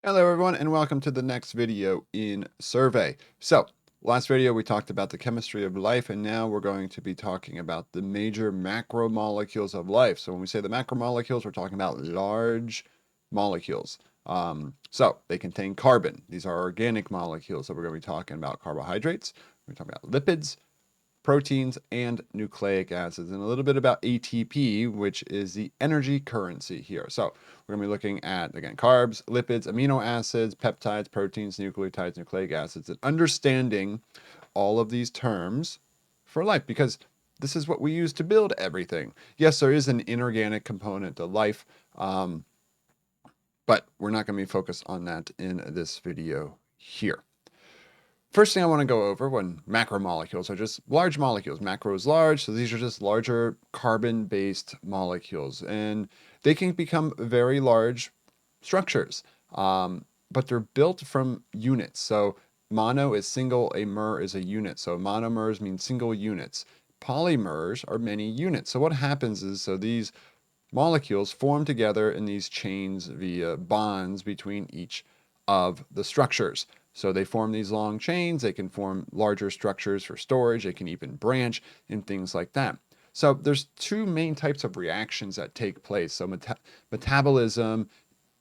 Hello everyone and welcome to the next video in survey. So last video we talked about the chemistry of life and now we're going to be talking about the major macromolecules of life. So when we say the macromolecules, we're talking about large molecules. So they contain carbon. These are organic molecules that we're going to be talking about: carbohydrates, we're talking about lipids, proteins, and nucleic acids, and a little bit about ATP, which is the energy currency here. So we're going to be looking at, again, carbs, lipids, amino acids, peptides, proteins, nucleotides, nucleic acids, and understanding all of these terms for life, because this is what we use to build everything. Yes, there is an inorganic component to life, but we're not going to be focused on that in this video here. First thing I want to go over, when macromolecules are just large molecules. Macro is large, so these are just larger carbon-based molecules, and they can become very large structures, but they're built from units. So mono is single, a mer is a unit. So monomers mean single units. Polymers are many units. So what happens is, so these molecules form together in these chains via bonds between each of the structures. So they form these long chains, they can form larger structures for storage, they can even branch and things like that. So there's two main types of reactions that take place. So metabolism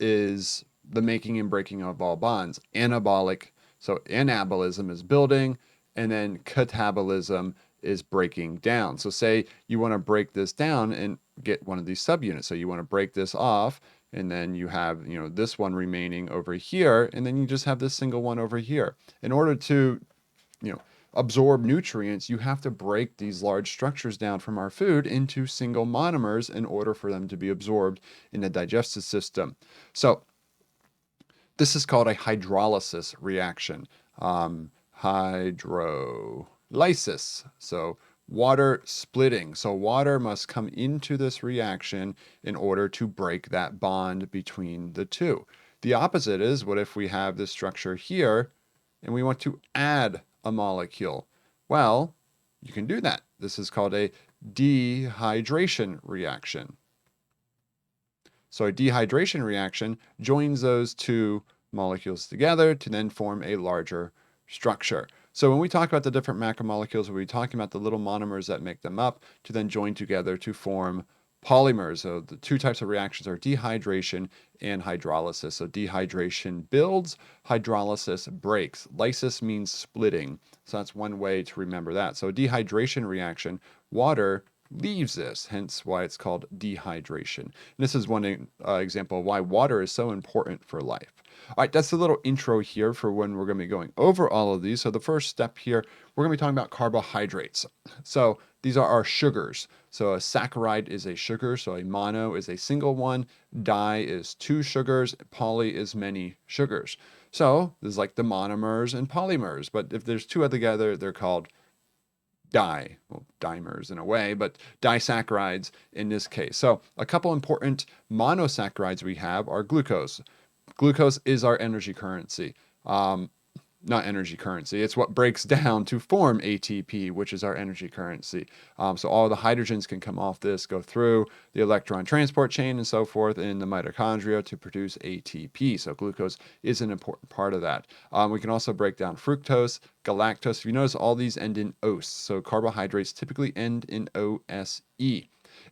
is the making and breaking of all bonds. Anabolic, so anabolism is building, and then catabolism is breaking down. So say you want to break this down and get one of these subunits. So you want to break this off, and then you have, this one remaining over here, and then you just have this single one over here. In order to, absorb nutrients, you have to break these large structures down from our food into single monomers in order for them to be absorbed in the digestive system. So this is called a hydrolysis reaction. Hydrolysis. So water splitting. So water must come into this reaction in order to break that bond between the two. The opposite is, what if we have this structure here and we want to add a molecule? Well, you can do that. This is called a dehydration reaction. So a dehydration reaction joins those two molecules together to then form a larger structure. So when we talk about the different macromolecules, we'll be talking about the little monomers that make them up to then join together to form polymers. So the two types of reactions are dehydration and hydrolysis. So dehydration builds, hydrolysis breaks. Lysis means splitting. So that's one way to remember that. So a dehydration reaction, water leaves this, hence why it's called dehydration. And this is one example of why water is so important for life. All right, that's a little intro here for when we're going to be going over all of these. So the first step here, we're going to be talking about carbohydrates. So these are our sugars. So a saccharide is a sugar, so a mono is a single one, di is two sugars, poly is many sugars. So this is like the monomers and polymers, but if there's two together, they're called dimers in a way, but disaccharides in this case. So a couple important monosaccharides we have are glucose. Glucose is our energy currency. Not energy currency, it's what breaks down to form ATP, which is our energy currency. So all the hydrogens can come off this, go through the electron transport chain and so forth in the mitochondria to produce ATP. So glucose is an important part of that. We can also break down fructose, galactose. If you notice, all these end in ose. So carbohydrates typically end in OSE.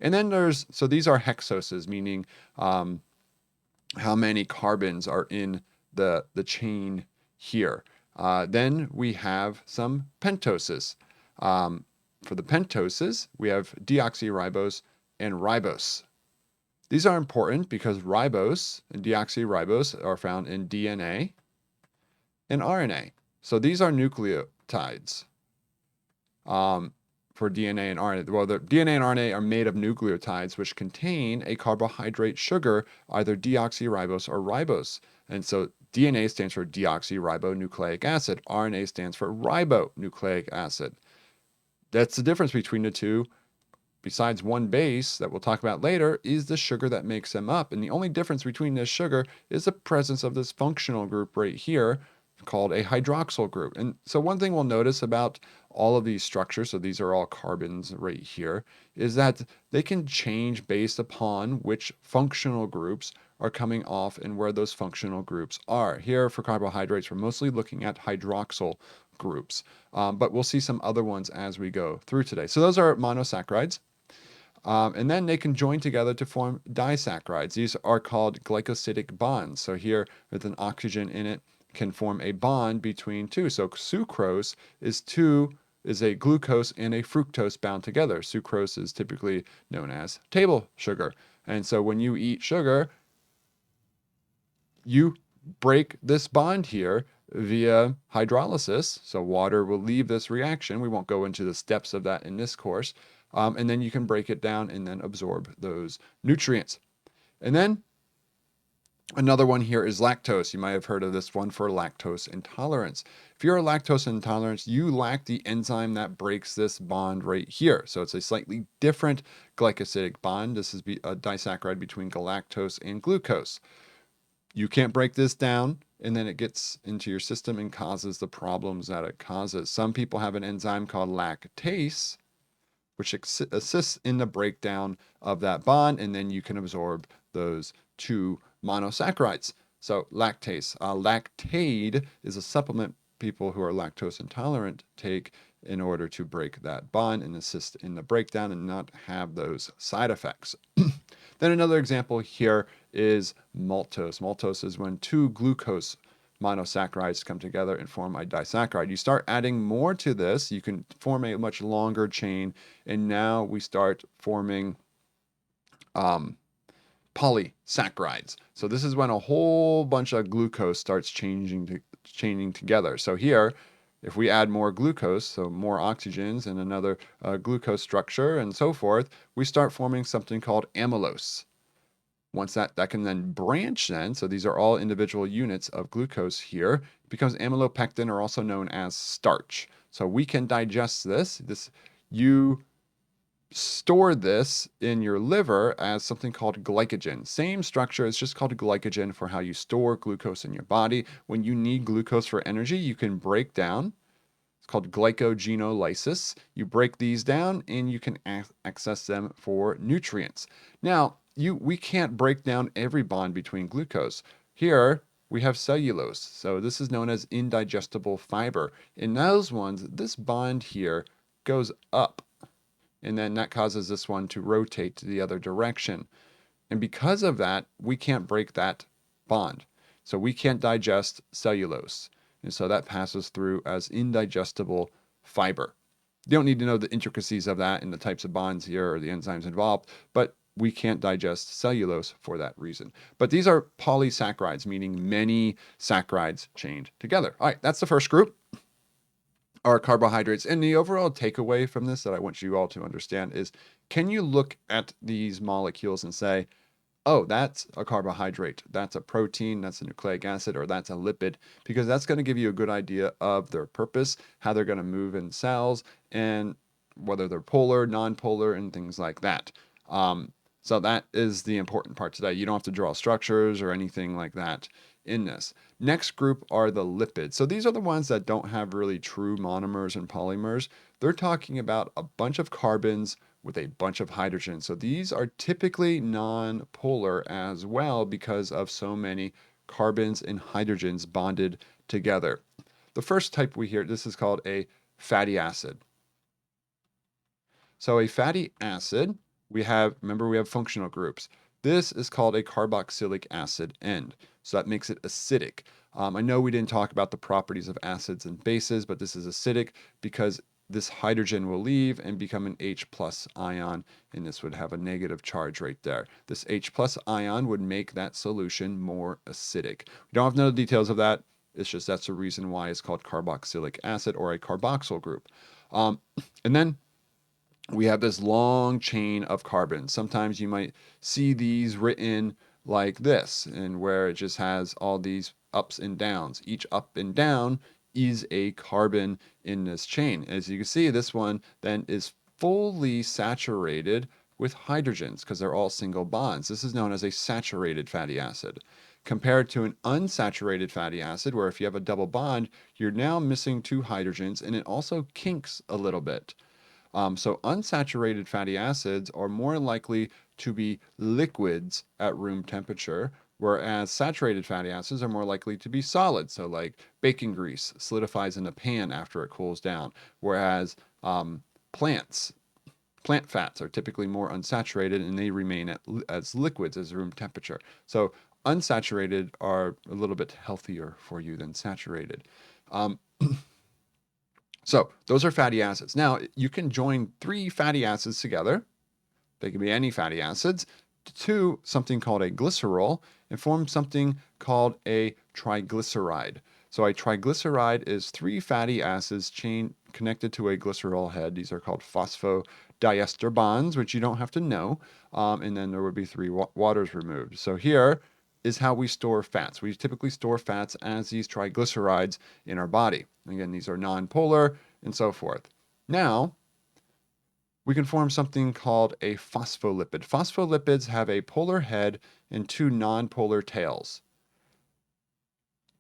And then these are hexoses, meaning how many carbons are in the chain here. Then we have some pentoses. For the pentoses, we have deoxyribose and ribose. These are important because ribose and deoxyribose are found in DNA and RNA. So these are nucleotides for DNA and RNA. Well, the DNA and RNA are made of nucleotides, which contain a carbohydrate sugar, either deoxyribose or ribose. And so DNA stands for deoxyribonucleic acid. RNA stands for ribonucleic acid. That's the difference between the two. Besides one base that we'll talk about later is the sugar that makes them up. And the only difference between this sugar is the presence of this functional group right here called a hydroxyl group. And so one thing we'll notice about all of these structures, so these are all carbons right here, is that they can change based upon which functional groups are coming off and where those functional groups are. Here for carbohydrates, we're mostly looking at hydroxyl groups, but we'll see some other ones as we go through today. So those are monosaccharides. And then they can join together to form disaccharides. These are called glycosidic bonds. So here with an oxygen in it can form a bond between two. So sucrose is a glucose and a fructose bound together. Sucrose is typically known as table sugar. And so when you eat sugar, you break this bond here via hydrolysis. So water will leave this reaction. We won't go into the steps of that in this course. And then you can break it down and then absorb those nutrients. And then another one here is lactose. You might have heard of this one for lactose intolerance. If you're a lactose intolerant, you lack the enzyme that breaks this bond right here. So it's a slightly different glycosidic bond. This is a disaccharide between galactose and glucose. You can't break this down, and then it gets into your system and causes the problems that it causes. Some people have an enzyme called lactase, which assists in the breakdown of that bond, and then you can absorb those two monosaccharides. So lactase. Lactaid is a supplement people who are lactose intolerant take in order to break that bond and assist in the breakdown and not have those side effects. Then another example here is maltose. Maltose is when two glucose monosaccharides come together and form a disaccharide. You start adding more to this, you can form a much longer chain, and now we start forming polysaccharides. So this is when a whole bunch of glucose starts chaining together. So here, if we add more glucose, so more oxygens and another glucose structure and so forth, we start forming something called amylose. Once that can then branch then, so these are all individual units of glucose here, it becomes amylopectin, or also known as starch. So we can digest this. You store this in your liver as something called glycogen. Same structure, it's just called glycogen for how you store glucose in your body. When you need glucose for energy, you can break down. It's called glycogenolysis. You break these down and you can access them for nutrients. Now, we can't break down every bond between glucose. Here, we have cellulose. So this is known as indigestible fiber. In those ones, this bond here goes up. And then that causes this one to rotate to the other direction. And because of that, we can't break that bond. So we can't digest cellulose. And so that passes through as indigestible fiber. You don't need to know the intricacies of that and the types of bonds here or the enzymes involved, but we can't digest cellulose for that reason. But these are polysaccharides, meaning many saccharides chained together. All right, that's the first group, are carbohydrates. And the overall takeaway from this that I want you all to understand is, can you look at these molecules and say, oh, that's a carbohydrate, that's a protein, that's a nucleic acid, or that's a lipid? Because that's going to give you a good idea of their purpose, how they're going to move in cells, and whether they're polar, non-polar, and things like that. So that is the important part today. You don't have to draw structures or anything like that in this. Next group are the lipids. So these are the ones that don't have really true monomers and polymers. They're talking about a bunch of carbons with a bunch of hydrogens. So these are typically non-polar as well because of so many carbons and hydrogens bonded together. The first type we hear, this is called a fatty acid. So a fatty acid, remember we have functional groups. This is called a carboxylic acid end. So that makes it acidic. I know we didn't talk about the properties of acids and bases, but this is acidic because this hydrogen will leave and become an H plus ion, and this would have a negative charge right there. This H plus ion would make that solution more acidic. We don't have to know the details of that. It's just that's the reason why it's called carboxylic acid or a carboxyl group. And then we have this long chain of carbons. Sometimes you might see these written like this, and where it just has all these ups and downs. Each up and down is a carbon in this chain. As you can see, this one then is fully saturated with hydrogens because they're all single bonds. This is known as a saturated fatty acid. Compared to an unsaturated fatty acid, where if you have a double bond, you're now missing two hydrogens, and it also kinks a little bit. So unsaturated fatty acids are more likely to be liquids at room temperature, Whereas saturated fatty acids are more likely to be solid. So, like bacon grease solidifies in a pan after it cools down. Whereas plants, plant fats are typically more unsaturated and they remain as liquids as room temperature. So, unsaturated are a little bit healthier for you than saturated. Um, so, those are fatty acids. Now, you can join 3 fatty acids together. They can be any fatty acids to something called a glycerol and form something called a triglyceride. So a triglyceride is 3 fatty acids chain connected to a glycerol head. These are called phosphodiester bonds, which you don't have to know. And then there would be 3 waters removed. So here is how we store fats. We typically store fats as these triglycerides in our body. Again, these are nonpolar and so forth. Now, we can form something called a phospholipid. Phospholipids have a polar head and 2 nonpolar tails.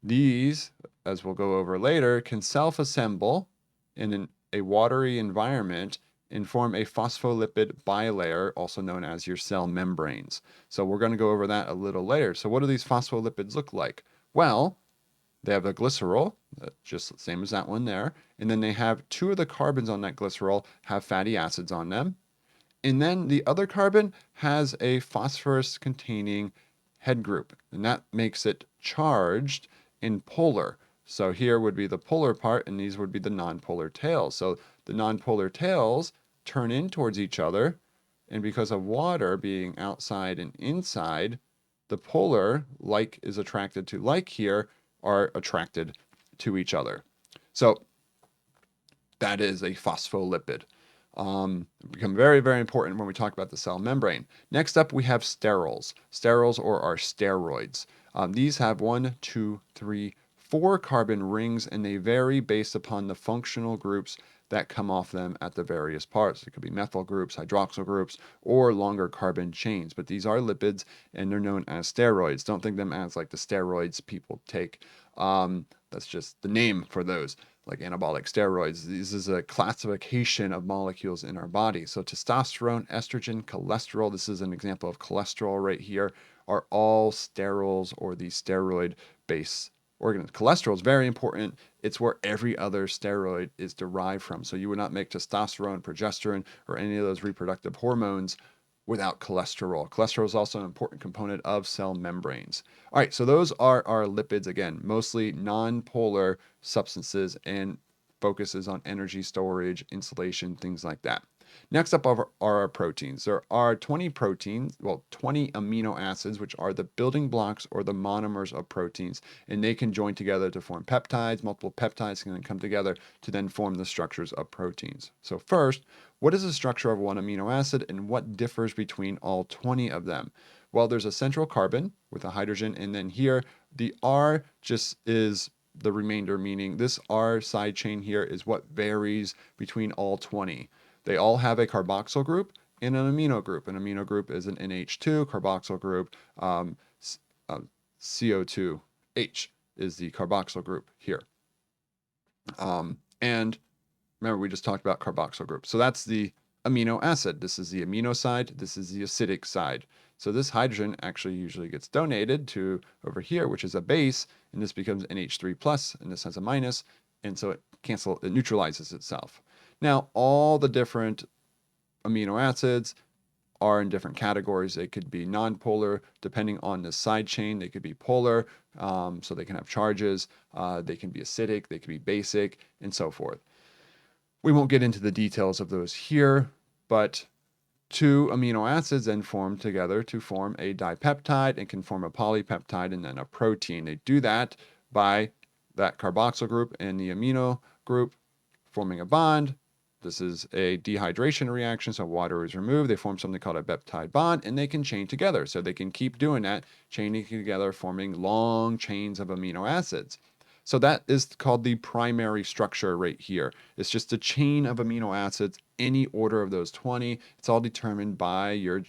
These, as we'll go over later, can self-assemble in a watery environment and form a phospholipid bilayer, also known as your cell membranes. So we're going to go over that a little later. So what do these phospholipids look like? Well, they have a glycerol, just the same as that one there. And then they have 2 of the carbons on that glycerol have fatty acids on them. And then the other carbon has a phosphorus containing head group. And that makes it charged in polar. So here would be the polar part, and these would be the nonpolar tails. So the nonpolar tails turn in towards each other. And because of water being outside and inside, the polar, like is attracted to like here, are attracted to each other. So that is a phospholipid. Become very, very important when we talk about the cell membrane. Next up, we have sterols. Sterols or our steroids. These have 1, 2, 3, 4 carbon rings, and they vary based upon the functional groups that come off them at the various parts. It could be methyl groups, hydroxyl groups, or longer carbon chains. But these are lipids, and they're known as steroids. Don't think them as like the steroids people take. That's just the name for those, like anabolic steroids. This is a classification of molecules in our body. So testosterone, estrogen, cholesterol, this is an example of cholesterol right here, are all sterols or these steroid-based organisms. Cholesterol is very important. It's where every other steroid is derived from. So you would not make testosterone, progesterone, or any of those reproductive hormones without cholesterol. Cholesterol is also an important component of cell membranes. All right, so those are our lipids, again, mostly non-polar substances and focuses on energy storage, insulation, things like that. Next up are our proteins. There are 20 proteins, well, 20 amino acids, which are the building blocks or the monomers of proteins, and they can join together to form peptides. Multiple peptides can then come together to then form the structures of proteins. So first, what is the structure of one amino acid and what differs between all 20 of them? Well, there's a central carbon with a hydrogen, and then here the R just is the remainder, meaning this R side chain here is what varies between all 20. They all have a carboxyl group and an amino group. An amino group is an NH2, carboxyl group, CO2H is the carboxyl group here. And remember, we just talked about carboxyl groups. So that's the amino acid. This is the amino side. This is the acidic side. So this hydrogen actually usually gets donated to over here, which is a base, and this becomes NH3 plus, and this has a minus, and so it neutralizes itself. Now, all the different amino acids are in different categories. They could be nonpolar, depending on the side chain. They could be polar, so they can have charges. They can be acidic, they can be basic, and so forth. We won't get into the details of those here, but 2 amino acids then form together to form a dipeptide and can form a polypeptide and then a protein. They do that by that carboxyl group and the amino group forming a bond. This is a dehydration reaction, so water is removed. They form something called a peptide bond, and they can chain together. So they can keep doing that, chaining together, forming long chains of amino acids. So that is called the primary structure right here. It's just a chain of amino acids, any order of those 20. It's all determined by your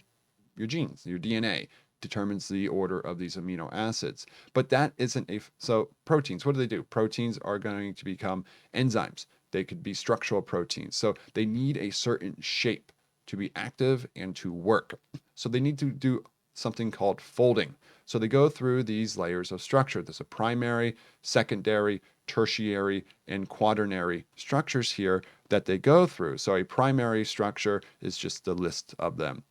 genes, your DNA determines the order of these amino acids. But that isn't so proteins, what do? Proteins are going to become enzymes. They could be structural proteins. So they need a certain shape to be active and to work. So they need to do something called folding. So they go through these layers of structure. There's a primary, secondary, tertiary, and quaternary structures here that they go through. So a primary structure is just the list of them.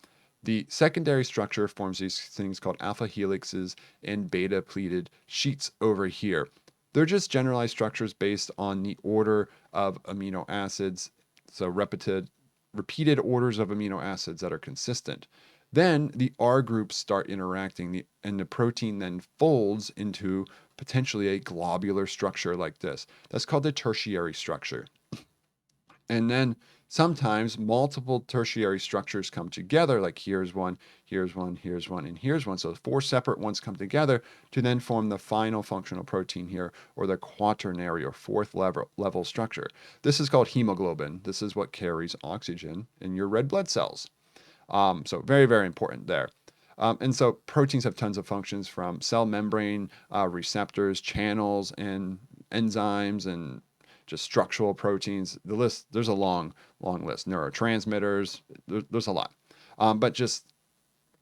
The secondary structure forms these things called alpha helixes and beta pleated sheets over here. They're just generalized structures based on the order of amino acids, so repeated orders of amino acids that are consistent. Then the R groups start interacting, and the protein then folds into potentially a globular structure like this. That's called the tertiary structure. And then sometimes multiple tertiary structures come together, like here's one, here's one, here's one, and here's one. So 4 separate ones come together to then form the final functional protein here, or the quaternary or fourth level structure. This is called hemoglobin. This is what carries oxygen in your red blood cells. So very, very important there. And so proteins have tons of functions, from cell membrane, receptors, channels, and enzymes, and just structural proteins. The list, there's a long, long list. Neurotransmitters, there's a lot. But just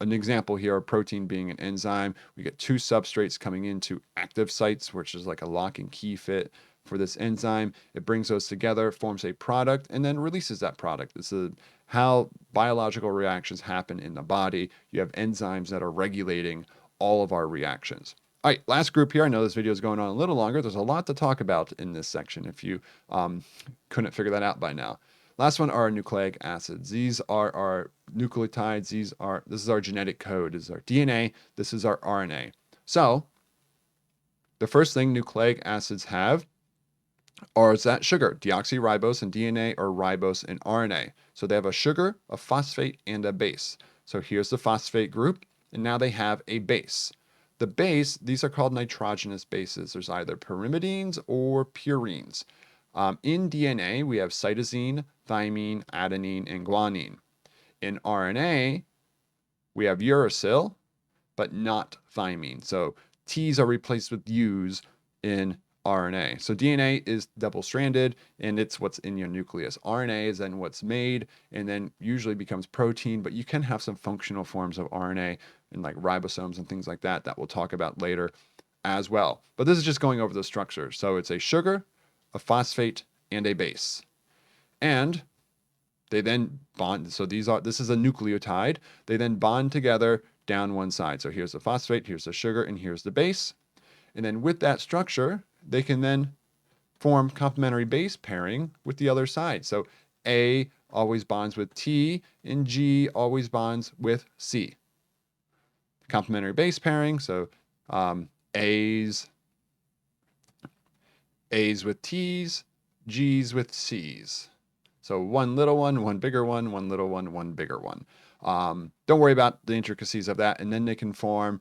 an example here, a protein being an enzyme, we get 2 substrates coming into active sites, which is like a lock and key fit for this enzyme. It brings those together, forms a product, and then releases that product. This is how biological reactions happen in the body. You have enzymes that are regulating all of our reactions. All right, last group here. I know this video is going on a little longer. There's a lot to talk about in this section if you couldn't figure that out by now. Last one are nucleic acids. These are our nucleotides. This is our genetic code. This is our DNA. This is our RNA. So the first thing nucleic acids have is that sugar. Deoxyribose and DNA, or ribose and RNA. So they have a sugar, a phosphate, and a base. So here's the phosphate group, and now they have a base. The base, these are called nitrogenous bases. There's either pyrimidines or purines. In DNA, we have cytosine, thymine, adenine, and guanine. In RNA, we have uracil, but not thymine. So T's are replaced with U's in RNA. So DNA is double-stranded, and it's what's in your nucleus. RNA is then what's made, and then usually becomes protein, but you can have some functional forms of RNA, and like ribosomes and things like that we'll talk about later as well. But this is just going over the structure. So it's a sugar, a phosphate, and a base. And they then bond. So this is a nucleotide. They then bond together down one side. So here's the phosphate, here's the sugar, and here's the base. And then with that structure, they can then form complementary base pairing with the other side. So A always bonds with T, and G always bonds with C. Complementary base pairing, so A's with T's, G's with C's. So one little one, one bigger one, one little one bigger one. Don't worry about the intricacies of that. And then they can form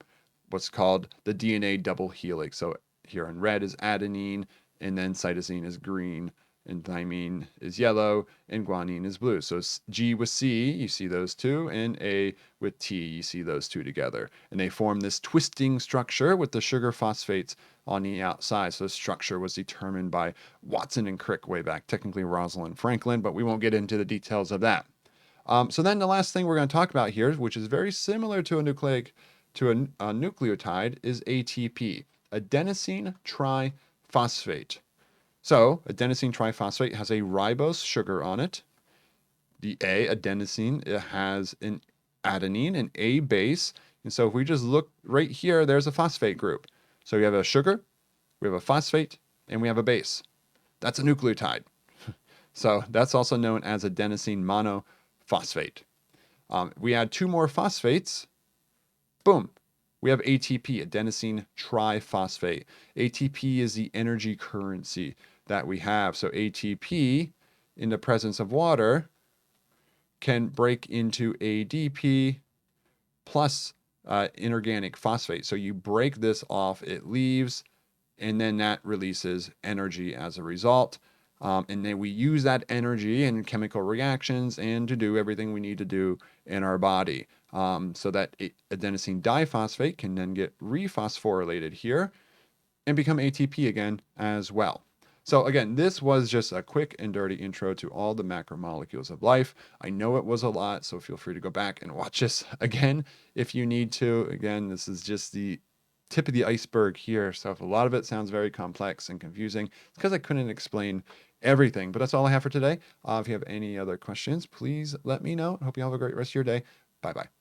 what's called the DNA double helix. So here in red is adenine, and then cytosine is green, and thymine is yellow, and guanine is blue. So G with C, you see those two, and A with T, you see those two together. And they form this twisting structure with the sugar phosphates on the outside. So the structure was determined by Watson and Crick way back, technically Rosalind Franklin, but we won't get into the details of that. So then the last thing we're going to talk about here, which is very similar to a nucleotide, is ATP, adenosine triphosphate. So adenosine triphosphate has a ribose sugar on it. The adenosine, it has an adenine, an A base. And so if we just look right here, there's a phosphate group. So we have a sugar, we have a phosphate, and we have a base. That's a nucleotide. So that's also known as adenosine monophosphate. We add 2 more phosphates. Boom. We have ATP, adenosine triphosphate. ATP is the energy currency that we have. So ATP, in the presence of water, can break into ADP plus inorganic phosphate. So you break this off, it leaves, and then that releases energy as a result. And then we use that energy in chemical reactions and to do everything we need to do in our body. So that adenosine diphosphate can then get rephosphorylated here and become ATP again as well. So again, this was just a quick and dirty intro to all the macromolecules of life. I know it was a lot, so feel free to go back and watch this again if you need to. Again, this is just the tip of the iceberg here. So if a lot of it sounds very complex and confusing, it's because I couldn't explain everything. But that's all I have for today. If you have any other questions, please let me know. Hope you have a great rest of your day. Bye bye.